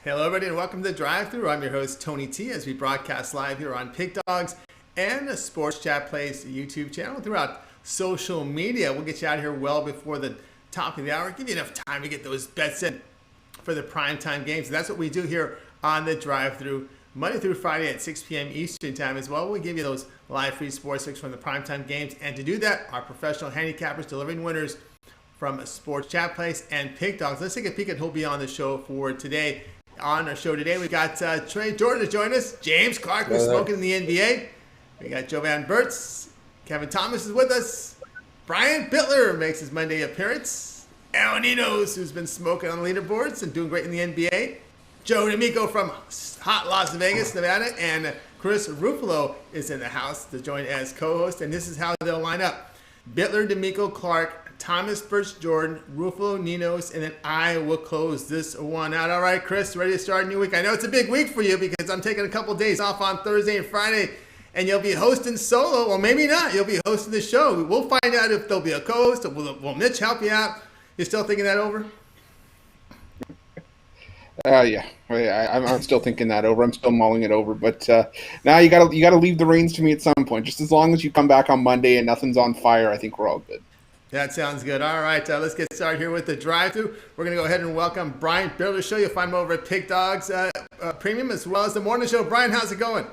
Hello, everybody, and welcome to the Drive-Thru. I'm your host, Tony T, as we broadcast live here on Pig Dogs and the Sports Chat Place YouTube channel throughout social media. We'll get you out here well before the top of the hour, give you enough time to get those bets in for the primetime games. And that's what we do here on the Drive-Thru, Monday through Friday at 6 p.m. Eastern Time as well. We give you those live free sports picks from the primetime games. And to do that, our professional handicappers delivering winners from Sports Chat Place and Pig Dogs. Let's take a peek at who'll be on the show for today. On our show today, we got Trey Jordan to join us. James Clark, who's smoking in the NBA. We got Jovan Burts. Kevin Thomas is with us. Brian Bitler makes his Monday appearance. Ninos, who's been smoking on the leaderboards and doing great in the NBA. Joe D'Amico from hot Las Vegas, Nevada. And Chris Ruffolo is in the house to join as co-host. And this is how they'll line up. Bitler, D'Amico, Clark, Thomas, Burts, Jordan, Ruffolo, Ninos, and then I will close this one out. All right, Chris, ready to start a new week? I know it's a big week for you because I'm taking a couple of days off on Thursday and Friday, and you'll be hosting solo. Well, maybe not. You'll be hosting the show. We'll find out if there'll be a co-host. Will Mitch help you out? You still thinking that over? Yeah, I'm still thinking that over. I'm still mulling it over. But now you gotta leave the reins to me at some point. Just as long as you come back on Monday and nothing's on fire, I think we're all good. That sounds good. All right, let's get started here with the drive-thru. We're going to go ahead and welcome Brian Bitler to the show. You'll find him over at Pig Dogs Premium as well as the morning show. Brian, how's it going?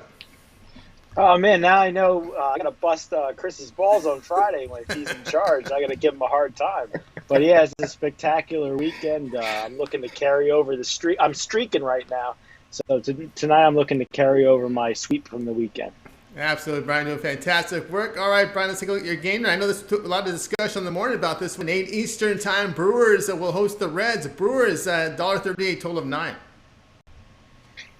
Oh, man, now I know I got to bust Chris's balls on Friday when he's in charge. I got to give him a hard time. But, yeah, it's a spectacular weekend. I'm looking to carry over the streak. I'm streaking right now. So tonight I'm looking to carry over my sweep from the weekend. Absolutely, Brian, doing fantastic work. All right, Brian, let's take a look at your game. I know there's a lot of discussion in the morning about this one. 8 Eastern Time, Brewers will host the Reds. Brewers, $1.38, total of 9.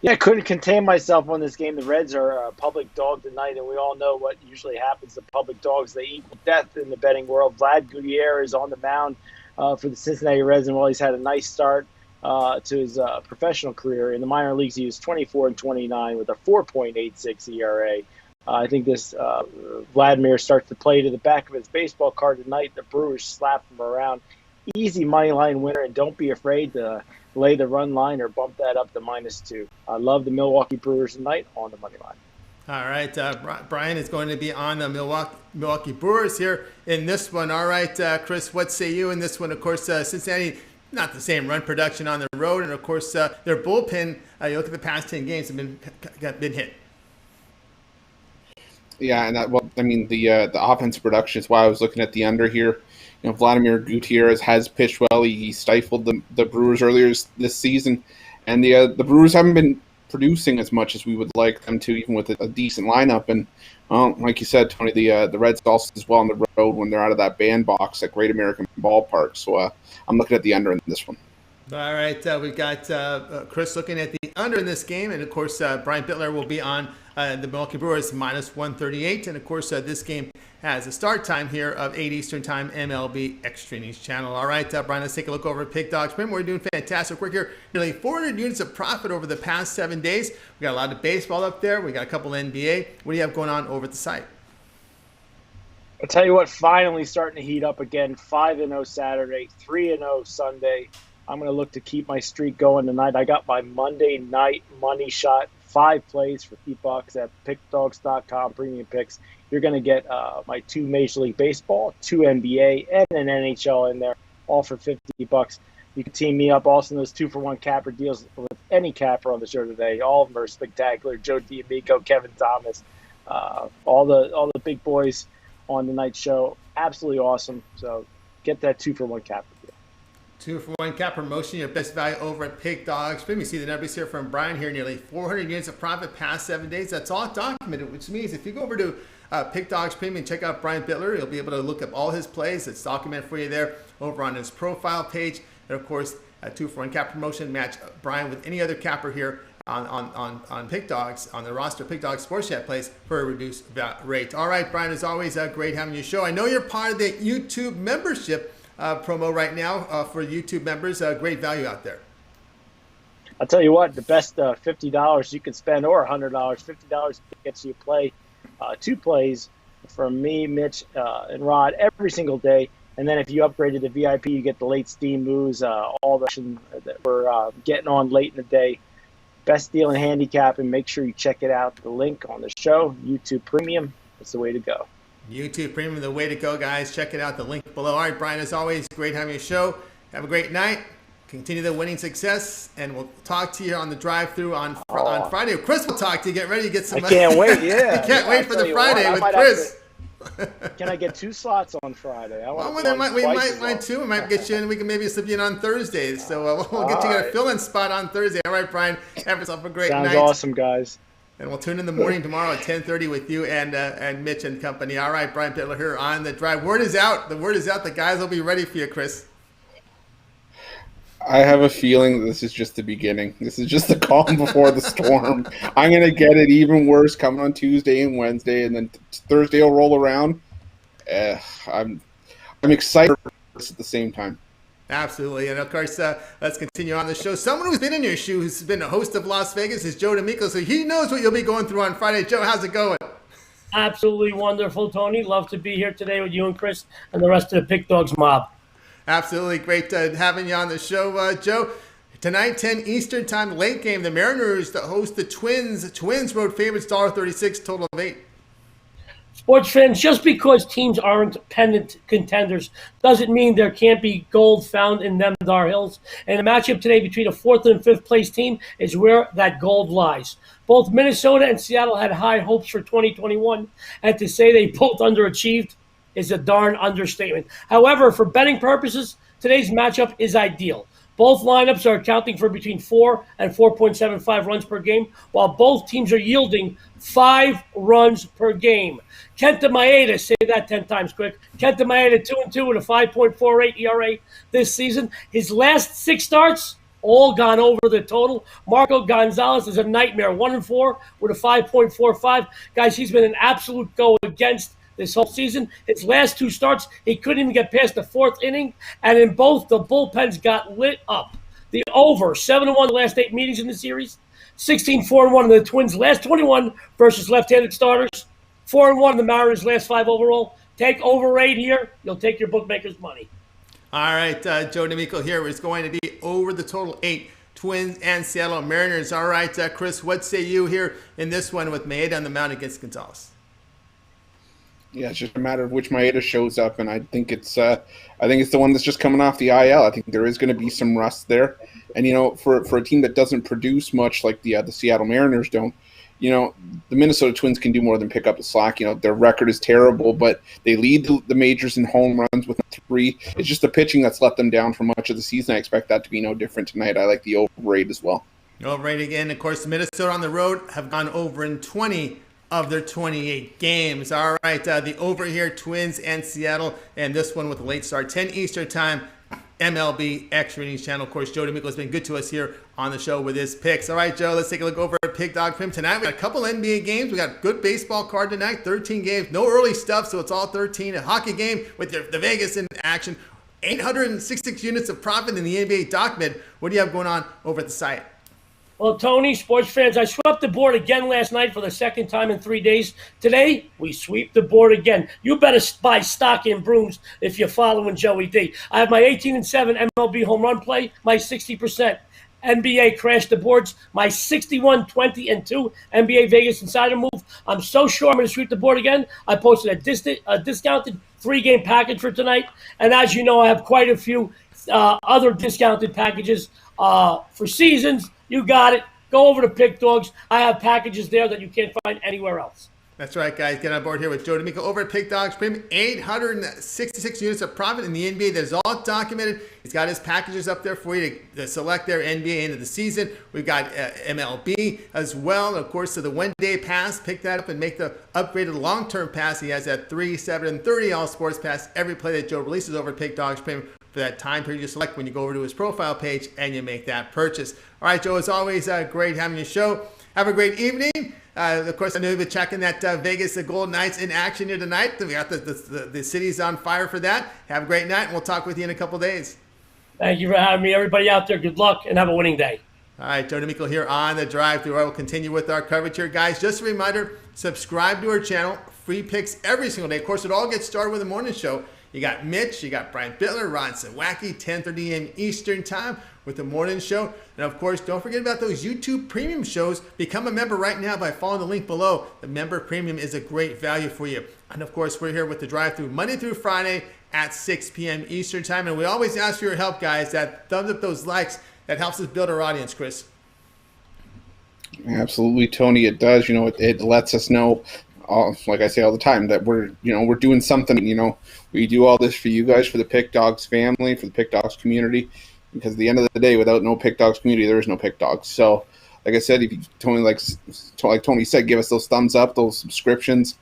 Yeah, I couldn't contain myself on this game. The Reds are a public dog tonight, and we all know what usually happens to public dogs. They equal death in the betting world. Vlad Gutierrez is on the mound for the Cincinnati Reds, and while he's had a nice start to his professional career, in the minor leagues he was 24-29 with a 4.86 ERA. I think this Vladimir starts to play to the back of his baseball card tonight. The Brewers slap him around. Easy money line winner, and don't be afraid to lay the run line or bump that up to -2. I love the Milwaukee Brewers tonight on the money line. All right, Brian is going to be on the Milwaukee Brewers here in this one. All right, Chris, what say you in this one? Of course, Cincinnati, not the same run production on the road, and of course, their bullpen, you look at the past 10 games, have been hit. Yeah, and the offense production is why I was looking at the under here. You know, Vladimir Gutierrez has pitched well. He stifled the Brewers earlier this season, and the Brewers haven't been producing as much as we would like them to, even with a decent lineup. And like you said, Tony, the Reds also as well on the road when they're out of that bandbox at Great American Ballpark. So I'm looking at the under in this one. All right, we've got Chris looking at the under in this game, and of course Brian Bitler will be on the Milwaukee Brewers -138, and of course this game has a start time here of 8 Eastern Time, MLB Extra News Channel. All right, Brian, let's take a look over at Pig Dogs Premium. We're doing fantastic work here. Nearly 400 units of profit over the past 7 days. We got a lot of baseball up there. We got a couple NBA. What do you have going on over at the site? I'll tell you what, finally starting to heat up again. 5-0 Saturday, 3-0 Sunday. I'm going to look to keep my streak going tonight. I got my Monday night money shot, 5 plays for $50 at pickdogs.com, premium picks. You're going to get my 2 Major League Baseball, 2 NBA, and an NHL in there, all for $50. You can team me up also in those 2-for-1 capper deals with any capper on the show today. All of them are spectacular. Joe D'Amico, Kevin Thomas, all the big boys on the night show. Absolutely awesome. So get that 2-for-1 capper deal. 2-for-1 cap promotion, your best value over at Pig Dogs. You see the numbers here from Brian here, nearly 400 units of profit past 7 days. That's all documented, which means if you go over to Pig Dogs Premium and check out Brian Bitler, you'll be able to look up all his plays. It's documented for you there over on his profile page. And of course, a 2-for-1 cap promotion, match Brian with any other capper here on Pig Dogs, on the roster Pig Dogs Sports Chat Place for a reduced rate. All right, Brian, as always, great having you show. I know you're part of the YouTube membership promo right now for YouTube members. Great value out there. I'll tell you what, the best $50 you can spend, or $100. $50 gets you a play, 2 plays from me, Mitch, and Rod every single day. And then if you upgrade to the VIP, you get the late steam moves, all the action that we're getting on late in the day. Best deal in handicapping. Make sure you check it out. The link on the show, YouTube Premium. That's the way to go. YouTube Premium, the way to go, guys. Check it out. The link below. All right, Brian, as always, great having you show. Have a great night. Continue the winning success, and we'll talk to you on the drive-through on Friday. Chris will talk to you. Get ready to get some. I can't wait. Yeah, you can't wait for the Friday with Chris. Can I get 2 slots on Friday? We might too. We might get you in. We can maybe slip you in on Thursday. So we'll get you a fill-in spot on Thursday. All right, Brian. Have yourself a great night. Sounds awesome, guys. And we'll tune in the morning tomorrow at 10:30 with you and Mitch and company. All right, Brian Bitler here on the drive. Word is out. The word is out. The guys will be ready for you, Chris. I have a feeling that this is just the beginning. This is just the calm before the storm. I'm going to get it even worse coming on Tuesday and Wednesday, and then Thursday will roll around. I'm excited at the same time. Absolutely. And, of course, let's continue on the show. Someone who's been in your shoes, who's been a host of Las Vegas, is Joe D'Amico, so he knows what you'll be going through on Friday. Joe, how's it going? Absolutely wonderful, Tony. Love to be here today with you and Chris and the rest of the Pick Dogs mob. Absolutely. Great having you on the show, Joe. Tonight, 10 Eastern time, late game. The Mariners that host the Twins. Twins road favorites, $1.36, total of 8. Sports fans, just because teams aren't pennant contenders doesn't mean there can't be gold found in them Dar Hills. And the matchup today between a 4th and 5th place team is where that gold lies. Both Minnesota and Seattle had high hopes for 2021, and to say they both underachieved is a darn understatement. However, for betting purposes, today's matchup is ideal. Both lineups are accounting for between 4 and 4.75 runs per game, while both teams are yielding 5 runs per game. Kenta Maeda, say that 10 times quick. Kenta Maeda 2-2 with a 5.48 ERA this season. His last 6 starts, all gone over the total. Marco Gonzalez is a nightmare, 1-4 with a 5.45. Guys, he's been an absolute go against this whole season. His last 2 starts, he couldn't even get past the 4th inning, and in both, the bullpens got lit up. The over, 7-1 the last 8 meetings in the series, 16-4-1 in the Twins' last 21 versus left-handed starters, 4-1 in the Mariners' last 5 overall. Take over 8 here. You'll take your bookmaker's money. All right, Joe D'Amico here is going to be over the total 8. Twins and Seattle Mariners. All right, Chris, what say you here in this one with Maeda on the mound against Gonzalez? Yeah, it's just a matter of which Maeda shows up, and I think it's the one that's just coming off the IL. I think there is going to be some rust there, and for a team that doesn't produce much like the Seattle Mariners don't, the Minnesota Twins can do more than pick up the slack. Their record is terrible, but they lead the majors in home runs with 3. It's just the pitching that's let them down for much of the season. I expect that to be no different tonight. I like the over 8 as well. Over 8 again. Of course, Minnesota on the road have gone over in 20 of their 28 games. All right, the over here, Twins and Seattle, and this one with a late start, 10 Eastern time, MLB Extra Innings channel. Of course, Joe D'Amico has been good to us here on the show with his picks. All right, Joe, let's take a look over at Pick Dog Film. Tonight, we got a couple NBA games. We got a good baseball card tonight, 13 games. No early stuff, so it's all 13. A hockey game with the Vegas in action. 866 units of profit in the NBA document. What do you have going on over at the site? Well, Tony, sports fans, I swept the board again last night for the 2nd time in 3 days. Today, we sweep the board again. You better buy stock in brooms if you're following Joey D. I have my 18-7 MLB home run play, my 60%. NBA crashed the boards, my 61-20-2 NBA Vegas Insider move. I'm so sure I'm going to sweep the board again. I posted a discounted 3-game package for tonight. And as you know, I have quite a few other discounted packages for seasons. You got it. Go over to Pick Dogs. I have packages there that you can't find anywhere else. That's right, guys. Get on board here with Joe D'Amico over at Pick Dogs Premium. 866 units of profit in the NBA. That is all documented. He's got his packages up there for you to select their NBA end of the season. We've got MLB as well. And of course, the one-day pass. Pick that up and make the upgraded long-term pass. He has that 3, 7, and 30 all sports pass. Every play that Joe releases over at Pick Dogs Premium for that time period you select when you go over to his profile page and you make that purchase. All right, Joe, as always, great having your show. Have a great evening. Of course, I know you've been checking that Vegas, the Golden Knights in action here tonight. We got the city's on fire for that. Have a great night, and we'll talk with you in a couple days. Thank you for having me. Everybody out there, good luck, and have a winning day. All right, Joe D'Amico here on the drive-thru. I will continue with our coverage here, guys. Just a reminder, subscribe to our channel. Free picks every single day. Of course, it all gets started with the morning show. You got Mitch, you got Brian Bitler, Ron Sawacki, 10:30 a.m. Eastern time with the morning show. And of course, don't forget about those YouTube premium shows. Become a member right now by following the link below. The member premium is a great value for you. And of course, we're here with the drive-thru Monday through Friday at 6 p.m. Eastern time. And we always ask for your help, guys. That thumbs up, those likes, that helps us build our audience, Chris. Absolutely, Tony. It does. It lets us know, like I say all the time, that we're doing something. We do all this for you guys, for the Pick Dogs family, for the Pick Dogs community. Because at the end of the day, without no Pick Dogs community, there is no Pick Dogs. So, like I said, if you like Tony said, give us those thumbs up, those subscriptions.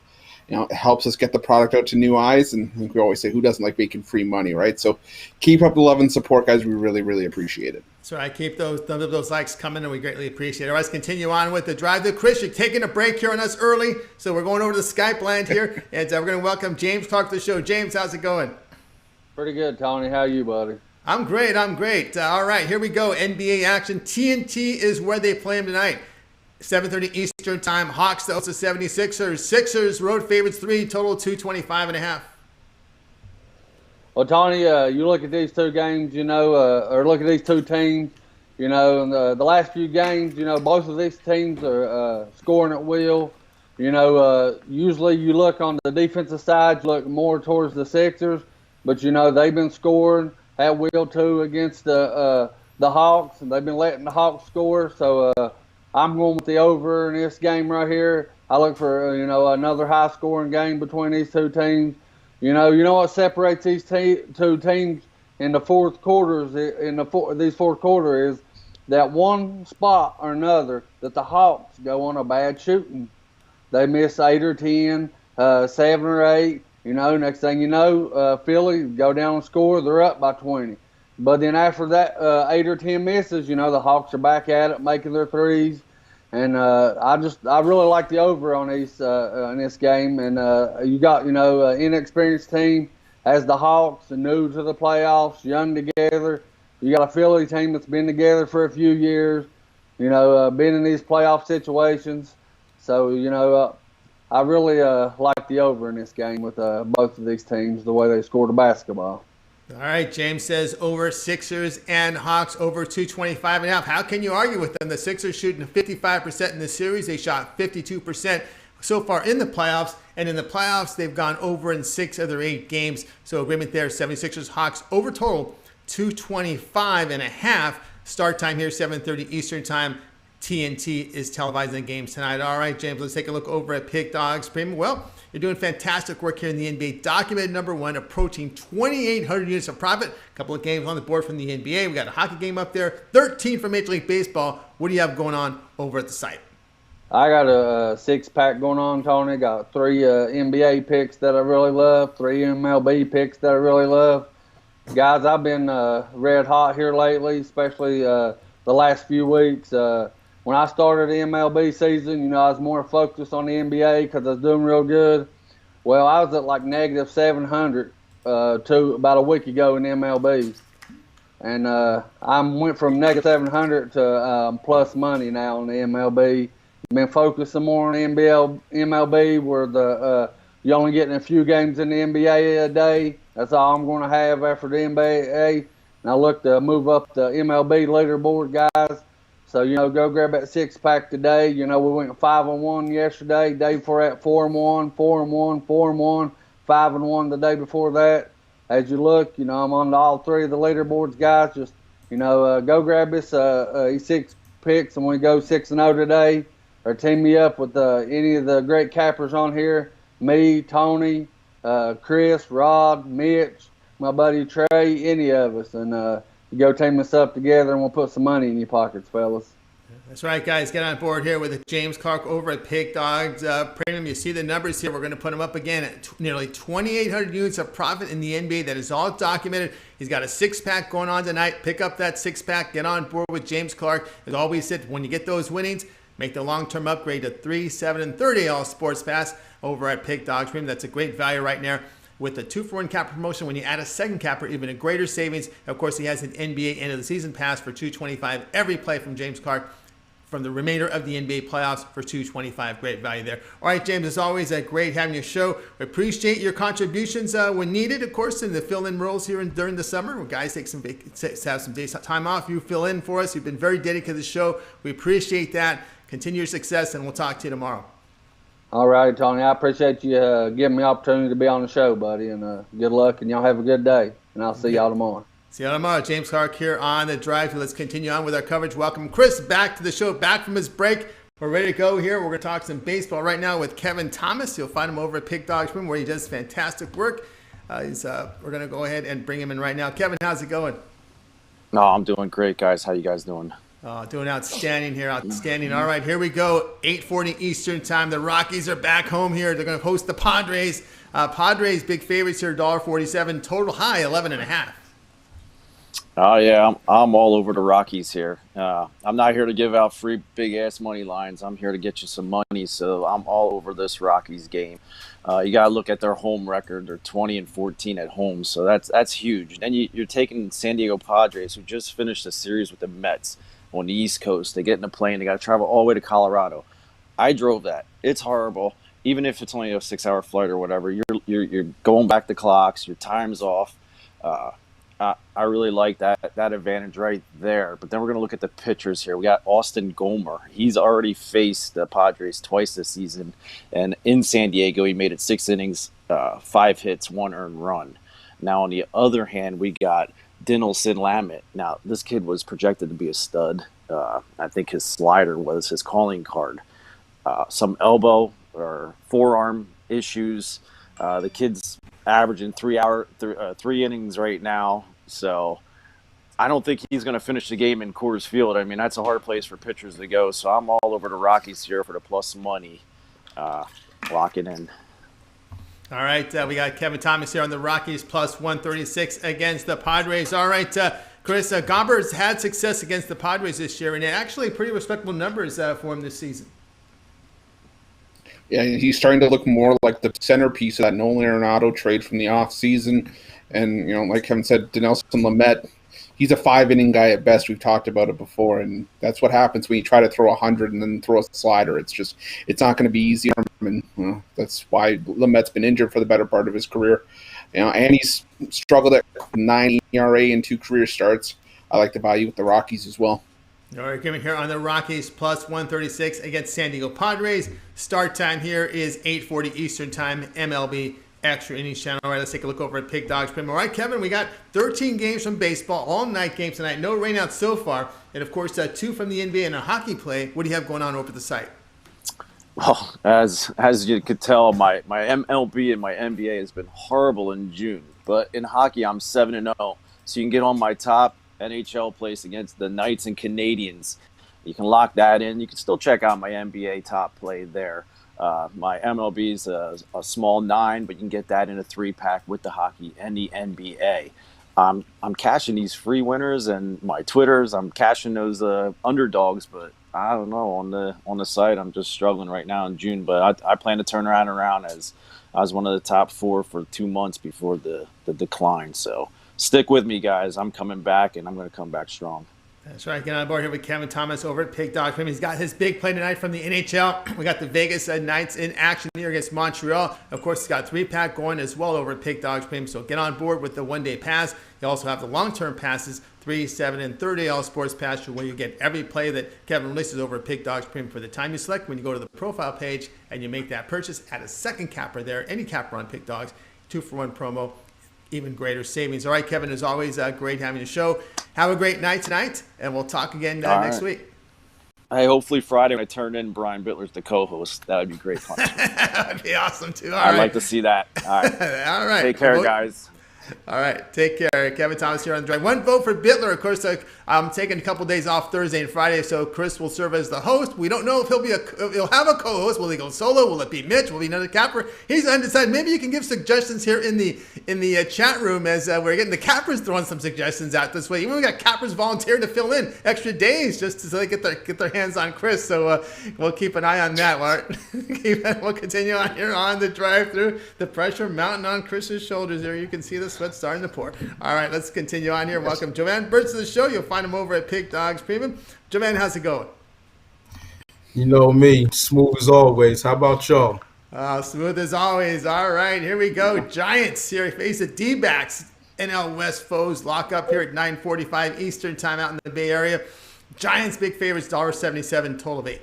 It helps us get the product out to new eyes. And like we always say, who doesn't like making free money, right? So keep up the love and support, guys. We really, really appreciate it. So I keep those thumbs up, those likes coming, and we greatly appreciate it. All right, let's continue on with the drive-thru. Chris, you're taking a break here on us early, so we're going over to the Skype land here, and we're going to welcome James Clark to the show. James, how's it going? Pretty good, Tony. How are you, buddy? I'm great. All right, here we go. NBA action. TNT is where they play them tonight. 7:30 Eastern time. Hawks to host the 76ers. Sixers road favorites 3, total 225.5. Well, Tony, you look at these two games, or look at these two teams, and the last few games, both of these teams are scoring at will. Usually you look on the defensive side, you look more towards the Sixers, but, they've been scoring at will, too, against the Hawks, and they've been letting the Hawks score. So I'm going with the over in this game right here. I look for, another high-scoring game between these two teams. You know what separates these two teams in the fourth quarters, these fourth quarter is that one spot or another that the Hawks go on a bad shooting. They miss 8 or 10, 7 or 8. Next thing you know, Philly go down and score. They're up by 20. But then after that 8 or 10 misses, the Hawks are back at it, making their threes. And I really like the over on these in this game. And you got an inexperienced team as the Hawks, and new to the playoffs, young together. You got a Philly team that's been together for a few years. Been in these playoff situations. So I really like the over in this game with both of these teams, the way they score the basketball. All right, James says over Sixers and Hawks over 225.5. How can you argue with them? The Sixers shooting 55% in the series. They shot 52% so far in the playoffs. And in the playoffs, they've gone over in 6 of their 8 games. So agreement there, 76ers, Hawks over total 225.5. Start time here, 7:30 Eastern time. TNT is televising the games tonight. All right, James, let's take a look over at Pick Dogs Premium. Well, you're doing fantastic work here in the NBA. Documented number 1, approaching 2,800 units of profit. A couple of games on the board from the NBA. We got a hockey game up there, 13 from Major League Baseball. What do you have going on over at the site? I got a 6-pack going on, Tony. Got 3 NBA picks that I really love, 3 MLB picks that I really love. Guys, I've been red hot here lately, especially the last few weeks. When I started the MLB season, I was more focused on the NBA because I was doing real good. Well, I was at like negative 700 to about a week ago in the MLB. And I went from negative 700 to plus money now in the MLB. Been focusing more on the MLB where you're only getting a few games in the NBA a day. That's all I'm going to have after the NBA. And I look to move up the MLB leaderboard, guys. So, go grab that 6-pack today. We went 5-1 yesterday. Day before that, 4-1, 4-1, 4-1, 5-1 the day before that. As you look, I'm on all 3 of the leaderboards, guys. Just, go grab this 6 picks, and we go 6-0 today. Or team me up with any of the great cappers on here. Me, Tony, Chris, Rod, Mitch, my buddy Trey, any of us. And you go team us up together, and we'll put some money in your pockets, fellas. That's right, guys. Get on board here with James Clark over at Pick Dogs Premium. You see the numbers here. We're going to put them up again at nearly 2,800 units of profit in the NBA. That is all documented. He's got a 6-pack going on tonight. Pick up that 6-pack. Get on board with James Clark. As always said, when you get those winnings, make the long-term upgrade to 3, 7, and 30 all sports pass over at Pick Dogs Premium. That's a great value right now. With the 2-for-1 capper promotion, when you add a second capper, even a greater savings. Of course, he has an NBA end of the season pass for $225 every play from James Clark. from the remainder of the NBA playoffs for $225. Great value there. All right, James, as always, great having your show. We appreciate your contributions when needed, of course, in the fill-in roles here during the summer. When guys have some days time off, you fill in for us. You've been very dedicated to the show. We appreciate that. Continue your success, and we'll talk to you tomorrow. All right, Tony. I appreciate you giving me the opportunity to be on the show, buddy, and good luck, and y'all have a good day, and I'll see y'all tomorrow. See you tomorrow. James Clark here on The Drive. Let's continue on with our coverage. Welcome Chris back to the show, back from his break. We're ready to go here. We're going to talk some baseball right now with Kevin Thomas. You'll find him over at Pick Dog's Room where he does fantastic work. We're going to go ahead and bring him in right now. Kevin, how's it going? No, I'm doing great, guys. How you guys doing? Doing outstanding here. Outstanding. All right, here we go. 8:40 Eastern time. The Rockies are back home here. They're going to host the Padres. Padres, big favorites here, $1.47. Total high, 11.5. Oh, yeah, I'm all over the Rockies here. I'm not here to give out free big-ass money lines. I'm here to get you some money, so I'm all over this Rockies game. You got to look at their home record. They're 20-14 at home, so that's huge. Then you're taking San Diego Padres, who just finished a series with the Mets on the East Coast. They get in a plane. They got to travel all the way to Colorado. I drove that. It's horrible. Even if it's only a 6-hour flight or whatever, you're going back the clocks. Your time's off. I really like that advantage right there. But then we're going to look at the pitchers here. We got Austin Gomer. He's already faced the Padres twice this season. And in San Diego, he made it 6 innings, 5 hits, 1 earned run. Now, on the other hand, we got Dinelson Lamet. Now, this kid was projected to be a stud. I think his slider was his calling card. Some elbow or forearm issues. The kid's averaging 3 innings right now. So I don't think he's going to finish the game in Coors Field. I mean, that's a hard place for pitchers to go. So I'm all over the Rockies here for the plus money. Lock it in. All right, we got Kevin Thomas here on the Rockies plus 136 against the Padres. All right, Chris, Gomber's had success against the Padres this year, and actually pretty respectable numbers for him this season. Yeah, he's starting to look more like the centerpiece of that Nolan Arenado trade from the offseason. And, like Kevin said, Dinelson Lamet, he's a 5-inning guy at best. We've talked about it before, and that's what happens when you try to throw 100 and then throw a slider. It's not going to be easy. And that's why Lamet's been injured for the better part of his career. And he's struggled at 9 ERA in 2 career starts. I like the value with the Rockies as well. All right, coming here on the Rockies plus 136 against San Diego Padres. Start time here is 8:40 Eastern time, MLB Extra Innings channel. All right, let's take a look over at Pick Dog's Prim. All right, Kevin, we got 13 games from baseball, all night games tonight. No rainouts so far. And, of course, 2 from the NBA and a hockey play. What do you have going on over the site? Well, as you could tell, my MLB and my NBA has been horrible in June. But in hockey, I'm 7-0. So you can get on my top NHL place against the Knights and Canadiens. You can lock that in. You can still check out my NBA top play there. My MLB is a small 9, but you can get that in a 3-pack with the hockey and the NBA. I'm cashing these free winners and my Twitters. I'm cashing those underdogs, but I don't know, on the site I'm just struggling right now in June. But I plan to turn around as I was one of the top 4 for 2 months before the decline. So stick with me, guys. I'm coming back, and I'm going to come back strong. That's right. Get on board here with Kevin Thomas over at Pick Dog. He's got his big play tonight from the NHL. We got the Vegas Knights in action here against Montreal. Of course, he's got 3-pack going as well over at Pick Dog's Prim. So get on board with the one-day pass. You also have the long-term passes, 3, 7, and 30 all sports pass, where you get every play that Kevin releases over at Pick Dog's Prim for the time you select. When you go to the profile page and you make that purchase, add a second capper there, any capper on Pick Dogs, 2-for-1 promo. Even greater savings. All right, Kevin, as always, great having you show. Have a great night tonight, and we'll talk again next week. Hey, hopefully Friday when I turn in Brian Bitler's the co-host. That would be great fun. That would be awesome, too. I'd like to see that. All right. All right. Take care, guys. All right, take care. Kevin Thomas here on the drive. 1 vote for Bitler. Of course, I'm taking a couple days off Thursday and Friday, so Chris will serve as the host. We don't know if he'll have a co-host. Will he go solo? Will it be Mitch? Will it be another capper? He's undecided. Maybe you can give suggestions here in the chat room as we're getting the cappers throwing some suggestions out this way. Even we got cappers volunteering to fill in extra days just so they get their hands on Chris. So we'll keep an eye on that. We'll continue on here on the drive-through. The pressure mounting on Chris's shoulders there. You can see the sweat starting to pour. All right, let's continue on here. Welcome Jovan Burts to the show. You'll find him over at Pick Dogs Premium. Jovan, how's it going? You know me, smooth as always. How about y'all? Smooth as always. All right, here we go. Giants here face the D-backs. NL West foes lock up here at 9:45 Eastern time out in the Bay Area. Giants big favorites, $1.77, total of 8.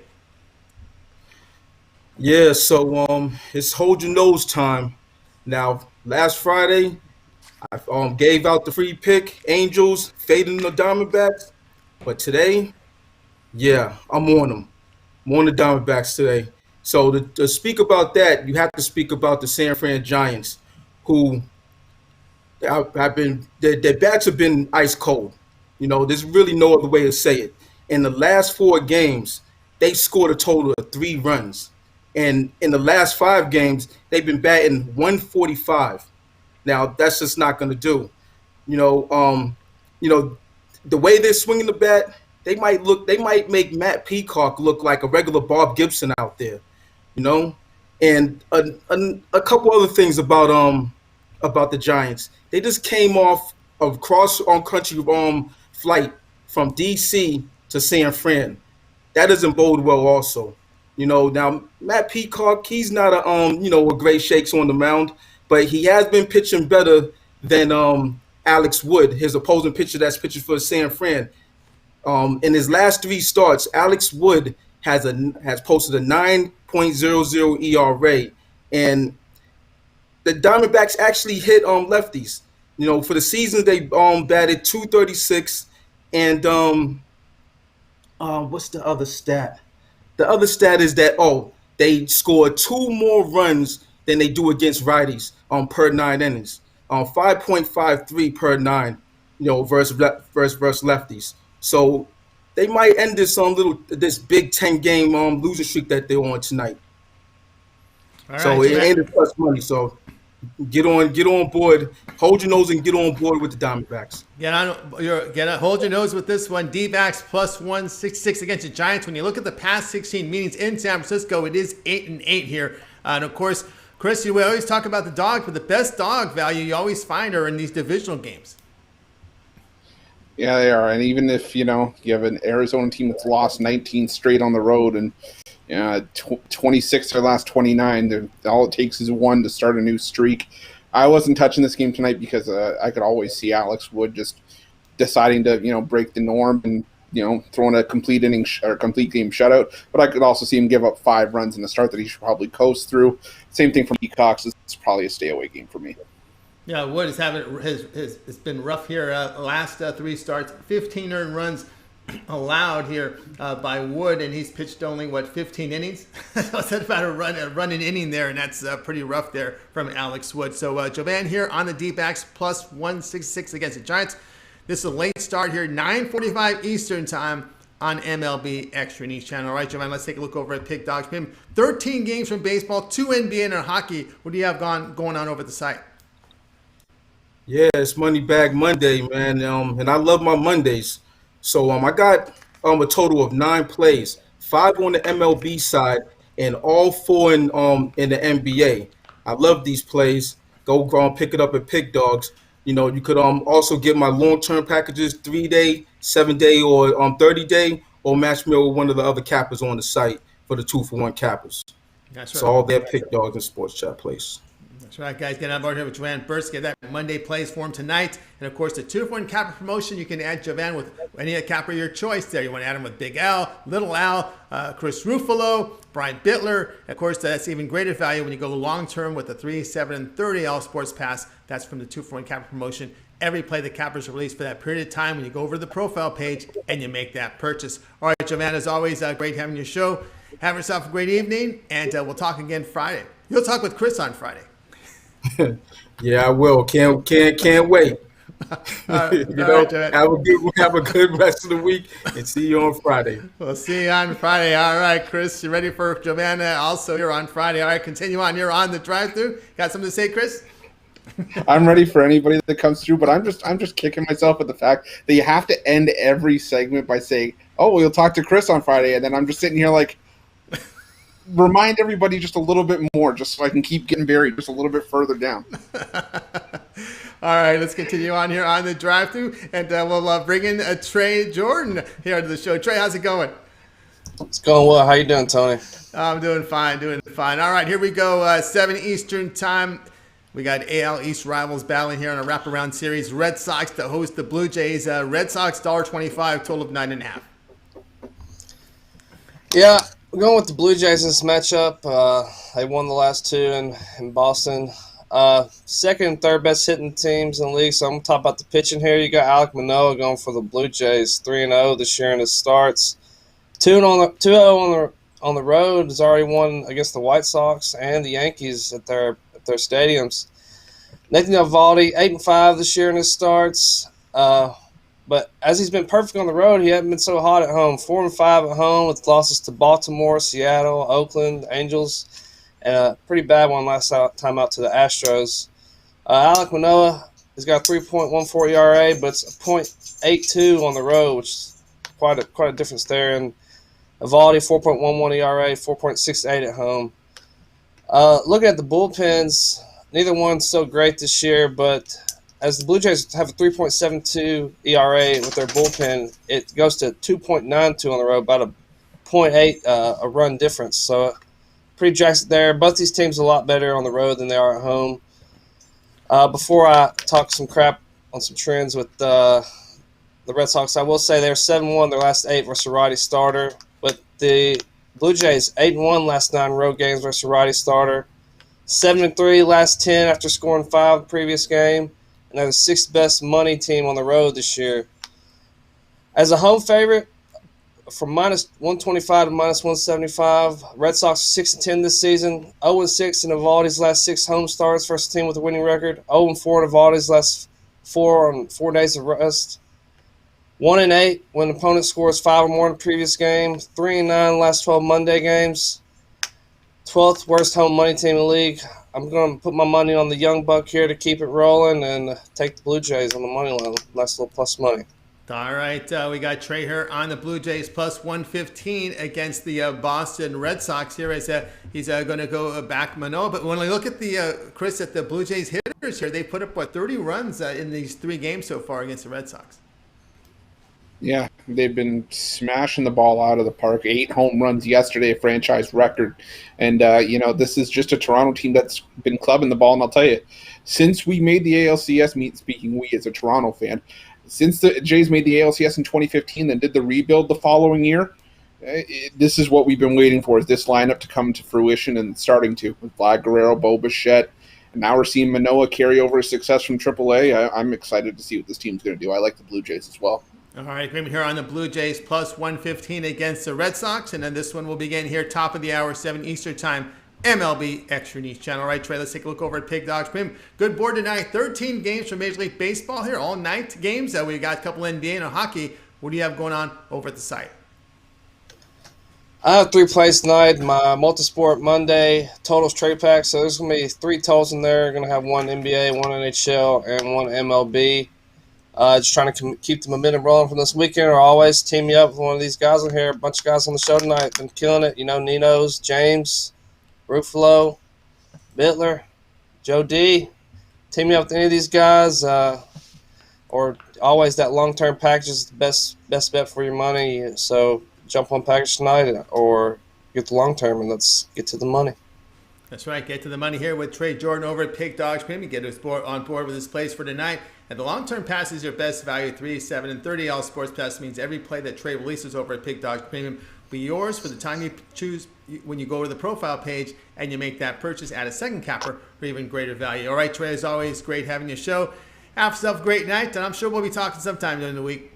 Yeah, so it's hold your nose time. Now, last Friday, I gave out the free pick, Angels fading the Diamondbacks. But today, yeah, I'm on them. I'm on the Diamondbacks today. So to speak about that, you have to speak about the San Fran Giants, who have been their bats have been ice cold. There's really no other way to say it. In the last 4 games, they scored a total of 3 runs, and in the last 5 games, they've been batting 145. Now that's just not going to do. You know, um, you know, the way they're swinging the bat, they might make Matt Peacock look like a regular Bob Gibson out there. You know, and a couple other things about the Giants. They just came off a cross on country flight from DC to San Fran. That doesn't bode well also. Now Matt Peacock, he's not a great shakes on the mound, but he has been pitching better than Alex Wood, his opposing pitcher that's pitching for San Fran. In his last 3 starts, Alex Wood has posted a 9.00 ERA, and the Diamondbacks actually hit lefties. For the season they batted 236, and what's the other stat? The other stat is that they scored 2 more runs than they do against righties per 9 innings. 5.53 per 9, versus lefties. So they might end this big 10-game losing streak that they're on tonight. All right, so it ain't plus money. So get on board, hold your nose and get on board with the Diamondbacks. Hold your nose with this one. D-backs plus 166 against the Giants. When you look at the past 16 meetings in San Francisco, it is 8-8 here. And of course, Chris, we always talk about the dog, but the best dog value you always find are in these divisional games. Yeah, they are. And even if, you have an Arizona team that's lost 19 straight on the road and 26 their last 29, all it takes is 1 to start a new streak. I wasn't touching this game tonight because I could always see Alex Wood just deciding to, break the norm and, throwing a complete inning or complete game shutout. But I could also see him give up 5 runs in the start that he should probably coast through. Same thing from Peacock. It's probably a stay away game for me. Yeah, Wood it's been rough here. Last 3 starts, 15 earned runs allowed here by Wood, and he's pitched only 15 innings. So that's about a run an inning there, and that's pretty rough there from Alex Wood. So Jovan here on the D-backs plus 166 against the Giants. This is a late start here, 9:45 Eastern time on MLB Extra Innings channel. All right, Jovan, let's take a look over at Pick Dogs. 13 games from baseball, 2 NBA and hockey. What do you have going on over at the site? Yeah, it's Money Bag Monday, man, and I love my Mondays. So I got a total of 9 plays, 5 on the MLB side, and all 4 in the NBA. I love these plays. Go pick it up at Pick Dogs. You could also get my long-term packages, 3-day, 7-day, or 30-day, or match me with one of the other cappers on the site for the 2-for-1 cappers. That's right. So all their Pick Dogs and Sports Chat plays. That's right, guys. Get on board here with Jovan Burts. Get that Monday plays for him tonight. And, of course, the 2-for-1 capper promotion. You can add Jovan with any capper of your choice there. You want to add him with Big Al, Little Al, Chris Ruffolo, Brian Bitler. Of course, that's even greater value when you go long-term with the 3, 7, and 30 All Sports Pass. That's from the 2-for-1 capper promotion. Every play the cappers released for that period of time when you go over to the profile page and you make that purchase. All right, Jovan, as always, great having your show. Have yourself a great evening, and we'll talk again Friday. You'll talk with Chris on Friday. Yeah, I will. Can't wait. Have a good rest of the week, and see you on Friday. We'll see you on Friday. All right, Chris, you ready for Jovan? Also, you're on Friday. All right, continue on. You're on the drive-thru. Got something to say, Chris? I'm ready for anybody that comes through, but I'm just kicking myself at the fact that you have to end every segment by saying, "Oh, we'll talk to Chris on Friday," and then I'm just sitting here like. Remind everybody just a little bit more, just so I can keep getting buried just a little bit further down. All right, let's continue on here on the drive-thru, and we'll bring in Trey Jordan here to the show. Trey, how's it going? It's going well. How you doing, Tony? I'm doing fine, All right, here we go. 7 Eastern time. We got AL East rivals battling here on a wraparound series. Red Sox to host the Blue Jays. Red Sox $1.25, total of 9.5. Yeah, we're going with the Blue Jays in this matchup. They won the last two in Boston. Second and third best hitting teams in the league. So I'm going to talk about the pitching here. You got Alek Manoah going for the Blue Jays, 3-0 this year in his starts. 2-0 on the road. Has already won against the White Sox and the Yankees at their stadiums. Nathan Eovaldi, 8-5 this year in his starts. But as he's been perfect on the road, he hasn't been so hot at home. 4-5 at home with losses to Baltimore, Seattle, Oakland, Angels, and a pretty bad one last time out to the Astros. Alek Manoah has got a 3.14 ERA, but it's a .82 on the road, which is quite a difference there. And Eovaldi, 4.11 ERA, 4.68 at home. Looking at the bullpens, neither one's so great this year, but as the Blue Jays have a 3.72 ERA with their bullpen, it goes to 2.92 on the road, about a .8 a run difference. So pretty drastic there. Both these teams are a lot better on the road than they are at home. Before I talk some crap on some trends with the Red Sox, I will say they're 7-1 their last 8 versus a righty starter, but the Blue Jays 8-1 last 9 road games versus a righty starter, 7-3 last 10 after scoring 5 the previous game. And they're the 6th best money team on the road this year. As a home favorite, from minus 125 to minus 175, Red Sox 6-10 this season, 0-6 in Eovaldi's last 6 home starts versus a team with a winning record, 0-4 in Eovaldi's last 4 on 4 days of rest, 1-8 when an opponent scores 5 or more in the previous game, 3-9 last 12 Monday games, 12th worst home money team in the league. I'm going to put my money on the young buck here to keep it rolling and take the Blue Jays on the money line. Nice little plus money. All right, we got Trey here on the Blue Jays plus 115 against the Boston Red Sox here. As he's going to go back Manoah. But when I look at the Chris at the Blue Jays hitters here, they put up 30 runs in these 3 games so far against the Red Sox. Yeah, they've been smashing the ball out of the park. 8 home runs yesterday, a franchise record. And, this is just a Toronto team that's been clubbing the ball. And I'll tell you, since we made the ALCS meet, speaking we as a Toronto fan, since the Jays made the ALCS in 2015 and did the rebuild the following year, this is what we've been waiting for, is this lineup to come to fruition, and starting to, with Vlad Guerrero, Bo Bichette. And now we're seeing Manoah carry over his success from AAA. I'm excited to see what this team's going to do. I like the Blue Jays as well. All right, Grim here on the Blue Jays plus 115 against the Red Sox. And then this one will begin here, top of the hour, 7 Eastern time, MLB Extra Niche Channel. All right, Trey, let's take a look over at Pig Dogs. Grim, good board tonight. 13 games from Major League Baseball here, all night games. We got a couple NBA and hockey. What do you have going on over at the site? I have 3 plays tonight. My multisport Monday totals trade pack. So there's going to be 3 totals in there. Going to have 1 NBA, 1 NHL, and 1 MLB. Just trying to keep the momentum rolling from this weekend, or always team me up with one of these guys on here. A bunch of guys on the show tonight been killing it. Ninos, James, Ruffolo, Bitler, Joe D. Team me up with any of these guys, or always that long-term package is the best bet for your money. So jump on package tonight, or get the long-term, and let's get to the money. That's right. Get to the money here with Trey Jordan over at Pig Dogs Premium. Get us on board with his plays for tonight. And the long-term pass is your best value, 3, 7, and 30. All sports pass means every play that Trey releases over at Pig Dogs Premium will be yours for the time you choose when you go to the profile page and you make that purchase. Add a second capper for even greater value. All right, Trey, as always, great having your show. Have yourself a great night, and I'm sure we'll be talking sometime during the week.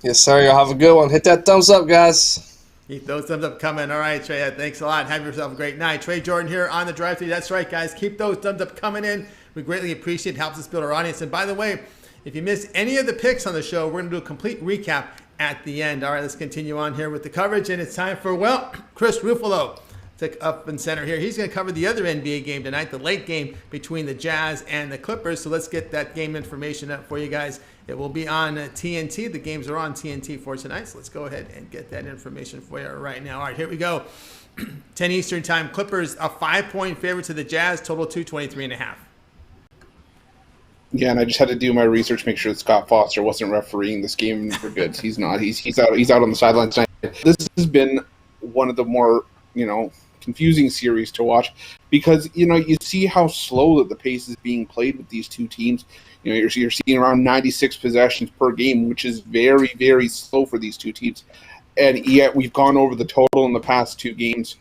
Yes, sir. Y'all have a good one. Hit that thumbs up, guys. Keep those thumbs up coming. All right, Trey, thanks a lot. Have yourself a great night. Trey Jordan here on the drive-thru. That's right, guys. Keep those thumbs up coming in. We greatly appreciate it. It helps us build our audience. And by the way, if you missed any of the picks on the show, we're going to do a complete recap at the end. All right, let's continue on here with the coverage. And it's time for, Chris Ruffolo to up and center here. He's going to cover the other NBA game tonight, the late game between the Jazz and the Clippers. So let's get that game information up for you guys. It will be on TNT. The games are on TNT for tonight. So let's go ahead and get that information for you right now. All right, here we go. 10 Eastern time. Clippers a 5-point favorite to the Jazz. Total 223.5. Yeah, and I just had to do my research, make sure that Scott Foster wasn't refereeing this game for good. He's not. He's out on the sidelines tonight. This has been one of the more, confusing series to watch because, you see how slow that the pace is being played with these two teams. You're seeing around 96 possessions per game, which is very, very slow for these two teams. And yet we've gone over the total in the past two games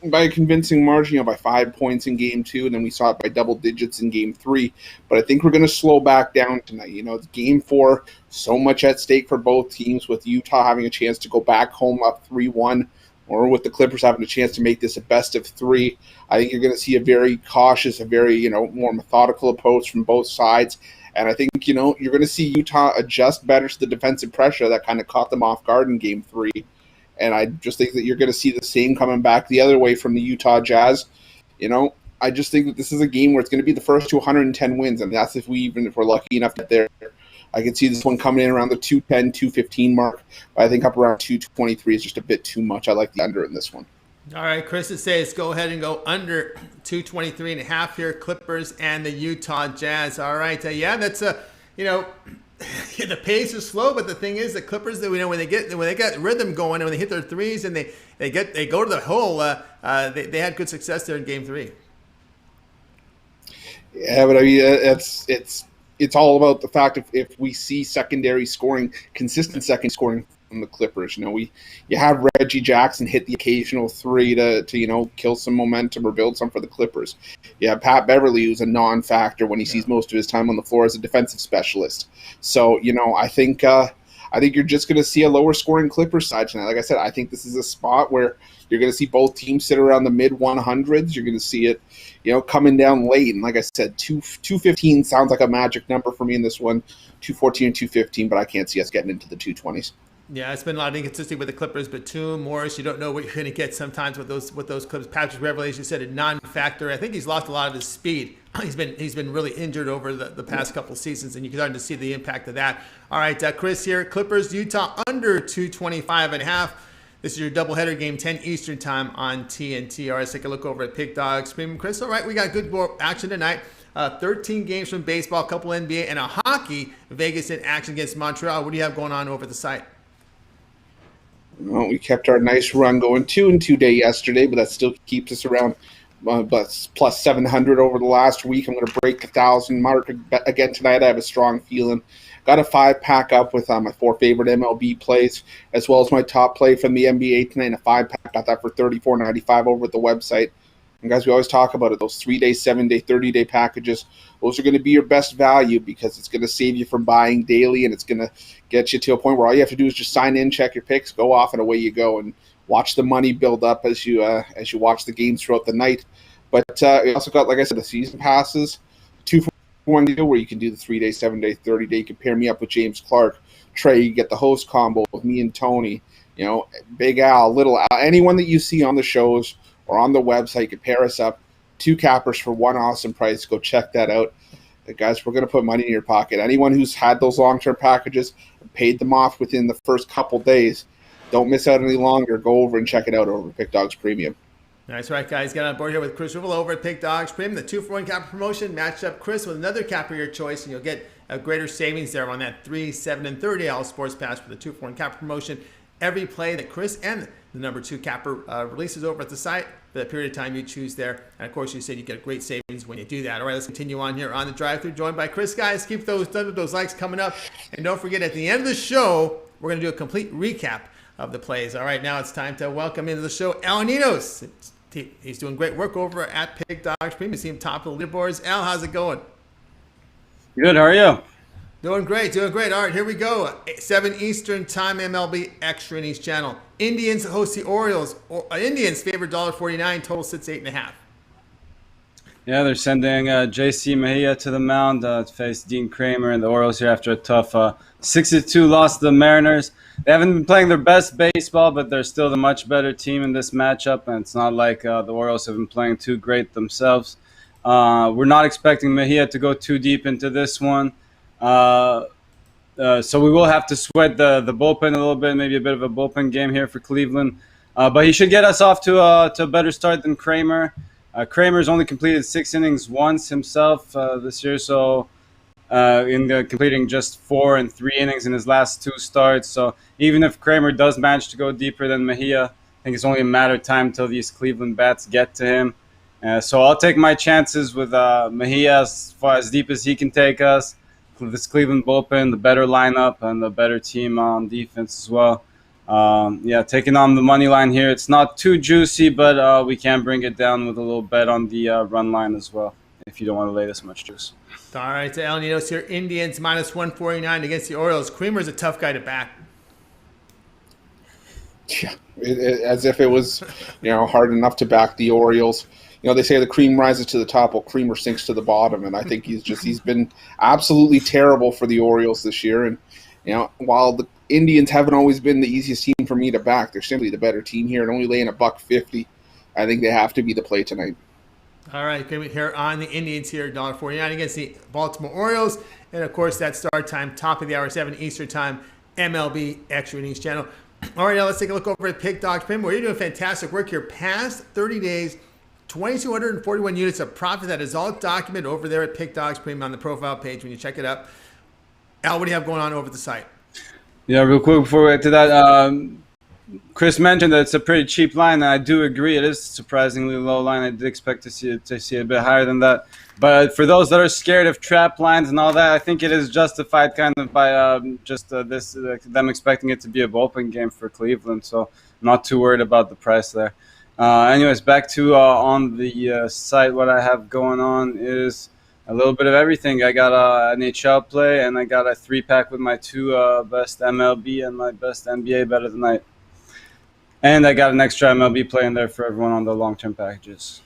by a convincing margin, by 5 points in game 2, and then we saw it by double digits in game 3. But I think we're going to slow back down tonight. It's game 4, so much at stake for both teams, with Utah having a chance to go back home up 3-1, or with the Clippers having a chance to make this a best of 3. I think you're going to see a very cautious, a very, more methodical approach from both sides. And I think, you're going to see Utah adjust better to the defensive pressure that kind of caught them off guard in game 3. And I just think that you're going to see the same coming back the other way from the Utah Jazz. I just think that this is a game where it's going to be the first to 110 wins, and that's if we're lucky enough to get there. I can see this one coming in around the 210, 215 mark, but I think up around 223 is just a bit too much. I like the under in this one. All right, Chris says go ahead and go under 223.5 here, Clippers and the Utah Jazz. All right, that's the pace is slow, but the thing is, the Clippers, when they get rhythm going and when they hit their threes and they go to the hole, they had good success there in game 3. Yeah, but I mean, it's all about the fact if we see secondary scoring, consistent second scoring from the Clippers. You have Reggie Jackson hit the occasional 3 to kill some momentum or build some for the Clippers. You have Pat Beverly, who's a non-factor when he sees most of his time on the floor as a defensive specialist. So, I think you're just going to see a lower scoring Clippers side tonight. Like I said, I think this is a spot where you're going to see both teams sit around the mid 100s. You're going to see it, coming down late. And like I said, 215 sounds like a magic number for me in this one. 214 and 215, but I can't see us getting into the 220s. Yeah, it's been a lot of inconsistency with the Clippers. Batum, Morris, you don't know what you're going to get sometimes with those Clippers. Patrick Beverley, as you said, a non-factor. I think he's lost a lot of his speed. He's been really injured over the past couple of seasons, and you're starting to see the impact of that. All right, Chris here, Clippers, Utah under 225.5. This is your doubleheader game, 10 Eastern time on TNT. All right, let's take a look over at Pick Dogs. Premium Chris, all right, we got good action tonight. 13 games from baseball, a couple NBA, and a hockey. Vegas in action against Montreal. What do you have going on over the site? Well, we kept our nice run going 2-2 day yesterday, but that still keeps us around plus 700 over the last week. I'm going to break the 1,000 mark again tonight. I have a strong feeling. Got a 5-pack up with my 4 favorite MLB plays, as well as my top play from the NBA tonight. A 5-pack, got that for $34.95 over at the website. And guys, we always talk about it. Those 3-day, 7-day, 30-day packages, those are going to be your best value because it's going to save you from buying daily, and it's going to get you to a point where all you have to do is just sign in, check your picks, go off, and away you go, and watch the money build up as you watch the games throughout the night. But we also got, like I said, the season passes, 2-for-1 deal where you can do the 3-day, 7-day, 30-day. You can pair me up with James Clark, Trey. You get the host combo with me and Tony. Big Al, Little Al, anyone that you see on the shows or on the website, you can pair us up. 2 cappers for one awesome price. Go check that out. Guys, we're going to put money in your pocket. Anyone who's had those long-term packages and paid them off within the first couple days, don't miss out any longer. Go over and check it out over Pick Dogs Premium. That's right, guys. Get on board here with Chris Ruffolo over at Pick Dogs Premium. The 2-for-1 capper promotion. Match up Chris with another capper of your choice, and you'll get a greater savings there on that 3, 7, and 30 sports pass for the 2-for-1 capper promotion. Every play that Chris and the number 2 capper releases over at the site for the period of time you choose there. And of course, you said you get great savings when you do that. All right, let's continue on here on the drive-thru, joined by Chris. Guys, keep those likes coming up. And don't forget, at the end of the show, we're going to do a complete recap of the plays. All right, now it's time to welcome into the show Al Ninos. He's doing great work over at Pick Dogs Premium. You see him top of the leaderboards. Al, how's it going? Good, how are you? Doing great. All right, here we go. 7 Eastern time, MLB Extra in each channel. Indians host the Orioles. Indians favored $1.49. Total sits 8.5. Yeah, they're sending J.C. Mejia to the mound to face Dean Kramer and the Orioles here after a tough 6-2 loss to the Mariners. They haven't been playing their best baseball, but they're still the much better team in this matchup, and it's not like the Orioles have been playing too great themselves. We're not expecting Mejia to go too deep into this one. So we will have to sweat the bullpen a little bit, maybe a bit of a bullpen game here for Cleveland. But he should get us off to a better start than Kramer. Kramer's only completed 6 innings once himself this year, so completing just 4 and 3 innings in his last 2 starts. So even if Kramer does manage to go deeper than Mejia, I think it's only a matter of time until these Cleveland bats get to him. So I'll take my chances with Mejia as far as deep as he can take us. This Cleveland bullpen, the better lineup, and the better team on defense as well. Taking on the money line here. It's not too juicy, but we can bring it down with a little bet on the run line as well, if you don't want to lay this much juice. All right, so El Ninos here. Indians minus 149 against the Orioles. Creamer's a tough guy to back. Yeah, as if it was, hard enough to back the Orioles. They say the cream rises to the top while Creamer sinks to the bottom, and I think he's been absolutely terrible for the Orioles this year. And while the Indians haven't always been the easiest team for me to back, they're simply the better team here, and only laying $1.50. I think they have to be the play tonight. All right, going to be here on the Indians here, $1.49 against the Baltimore Orioles, and of course that start time, top of the hour, 7 Eastern time, MLB Extra Innings channel. All right, now let's take a look over at Pick Dogs Prim, where you're doing fantastic work here. Past 30 days. 2,241 units of profit. That is all documented over there at Pick Dogs Premium on the profile page when you check it up. Al, what do you have going on over the site? Yeah, real quick before we get to that, Chris mentioned that it's a pretty cheap line, and I do agree. It is a surprisingly low line. I did expect to see it a bit higher than that. But for those that are scared of trap lines and all that, I think it is justified kind of by them expecting it to be a bullpen game for Cleveland. So I'm not too worried about the price there. Anyways, back to on the site, what I have going on is a little bit of everything. I got an NHL play, and I got a 3-pack with my 2 best MLB and my best NBA bet of the night. And I got an extra MLB play in there for everyone on the long-term packages.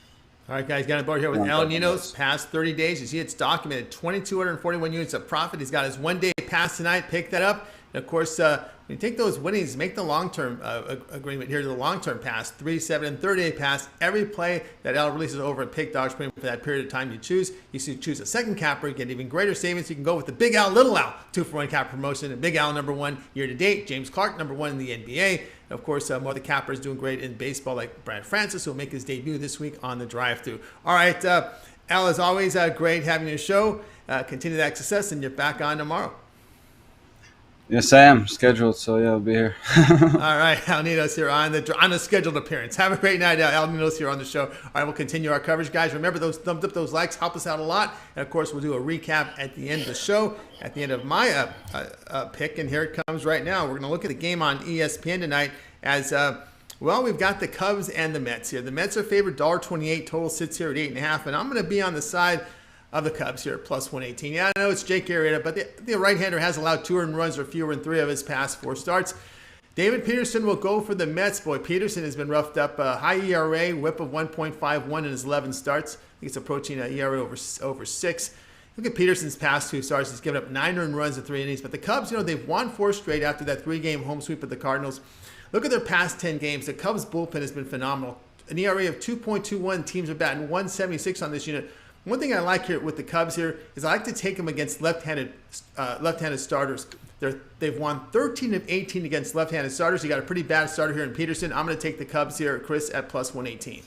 All right, guys, got on board here with El Ninos. Past 30 days, you see it's documented 2,241 units of profit. He's got his one-day pass tonight. Pick that up. And of course, when you take those winnings, make the long-term agreement here to the long-term pass, 3, 7, and 30-day pass. Every play that Al releases over at Pick Dogs Premium for that period of time you choose. You choose a second capper, you get even greater savings. You can go with the Big Al, Little Al 2-for-1 cap promotion. And Big Al #1 year-to-date. James Clark #1 in the NBA. And of course, more of the cappers doing great in baseball, like Brad Francis, who will make his debut this week on the drive-thru. All right, Al, as always, great having your show. Continue that success, and you're back on tomorrow. Yes, I am scheduled, so yeah, I'll be here. All right, Al Ninos here on the scheduled appearance. Have a great night, Al Ninos here on the show. All right, we'll continue our coverage, guys. Remember, thumbs up those likes, help us out a lot. And of course, we'll do a recap at the end of the show, at the end of my pick. And here it comes right now. We're going to look at the game on ESPN tonight as we've got the Cubs and the Mets here. The Mets are favored $1.28. Total sits here at 8.5, and I'm going to be on the side of the Cubs here at plus 118. Yeah, I know it's Jake Arrieta, but the right-hander has allowed 2 earned runs or fewer in 3 of his past 4 starts. David Peterson will go for the Mets. Boy, Peterson has been roughed up. High ERA, whip of 1.51 in his 11 starts. I think it's approaching an ERA over 6. Look at Peterson's past 2 starts. He's given up 9 earned runs in 3 innings. But the Cubs, they've won 4 straight after that 3-game home sweep of the Cardinals. Look at their past 10 games. The Cubs bullpen has been phenomenal. An ERA of 2.21. Teams are batting 176 on this unit. One thing I like here with the Cubs here is I like to take them against left-handed starters. They've won 13 of 18 against left-handed starters. You got a pretty bad starter here in Peterson. I'm going to take the Cubs here, Chris, at plus 118.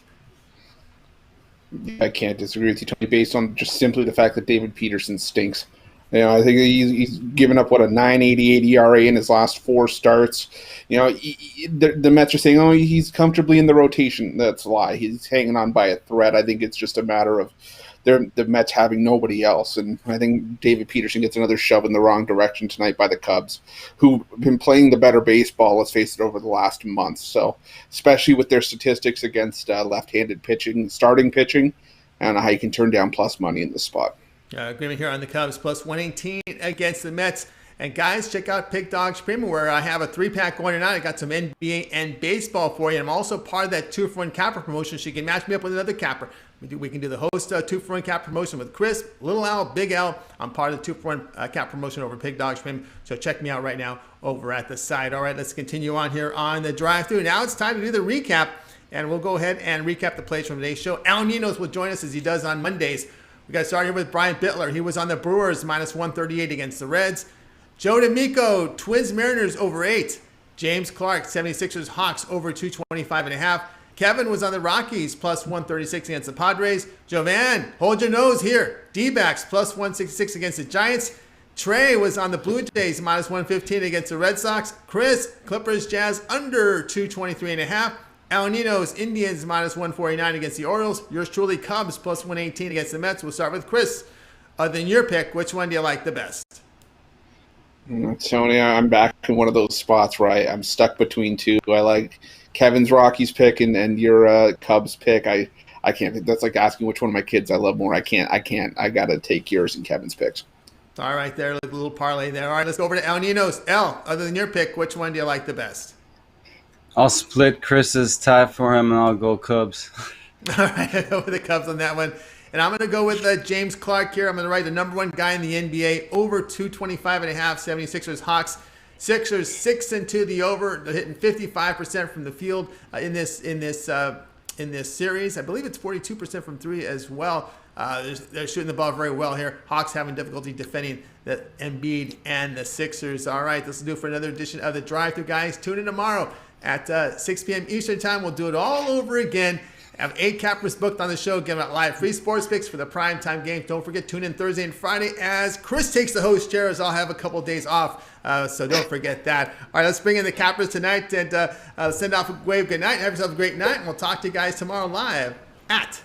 I can't disagree with you, Tony, based on just simply the fact that David Peterson stinks. I think he's given up, a 9.88 ERA in his last 4 starts. The Mets are saying, he's comfortably in the rotation. That's a lie. He's hanging on by a thread. I think it's just a matter of the Mets having nobody else. And I think David Peterson gets another shove in the wrong direction tonight by the Cubs, who've been playing the better baseball, let's face it, over the last month. So especially with their statistics against left-handed pitching, starting pitching, I don't know how you can turn down plus money in this spot. Agreement here on the Cubs, plus 118 against the Mets. And guys, check out Pick Dogs Premium, where I have a 3-pack going tonight. I got some NBA and baseball for you. And I'm also part of that 2-for-1 capper promotion, so you can match me up with another capper. We can do the host 2-for-1 cap promotion with Chris, Little Al, Big Al. I'm part of the 2-for-1 cap promotion over Pick Dogs Premium. So check me out right now over at the site. All right, let's continue on here on the drive-thru. Now it's time to do the recap, and we'll go ahead and recap the plays from today's show. Al Ninos will join us as he does on Mondays. We got to start here with Brian Bitler. He was on the Brewers minus 138 against the Reds. Joe D'Amico, Twins Mariners over 8. James Clark, 76ers Hawks over 225.5. Kevin was on the Rockies, plus 136 against the Padres. Jovan, hold your nose here. D-backs, plus 166 against the Giants. Trey was on the Blue Jays, minus 115 against the Red Sox. Chris, Clippers, Jazz, under 223.5. Ninos, Indians, minus 149 against the Orioles. Yours truly, Cubs, plus 118 against the Mets. We'll start with Chris. Other than your pick, which one do you like the best? Tony, I'm back in one of those spots where I'm stuck between two. I like Kevin's Rockies pick and your Cubs pick. I can't. That's like asking which one of my kids I love more. I can't. I got to take yours and Kevin's picks. All right, there, like a little parlay there. All right, let's go over to El Ninos. El, other than your pick, which one do you like the best? I'll split Chris's tie for him, and I'll go Cubs. All right, I'll go with the Cubs on that one. And I'm going to go with James Clark here. I'm going to write the number one guy in the NBA, over 225.5, 76ers Hawks. Sixers 6-2 the over. They're hitting 55% from the field in this series. I believe it's 42% from three as well. They're shooting the ball very well here. Hawks having difficulty defending the Embiid and the Sixers. All right, this will do it for another edition of the Drive-Thru, guys. Tune in tomorrow at 6 p.m. Eastern Time. We'll do it all over again. I have 8 cappers booked on the show, giving out live free sports picks for the primetime games. Don't forget, tune in Thursday and Friday as Chris takes the host chair, as I'll have a couple of days off. So don't forget that. All right, let's bring in the cappers tonight and send off a wave good night. Have yourself a great night, and we'll talk to you guys tomorrow live at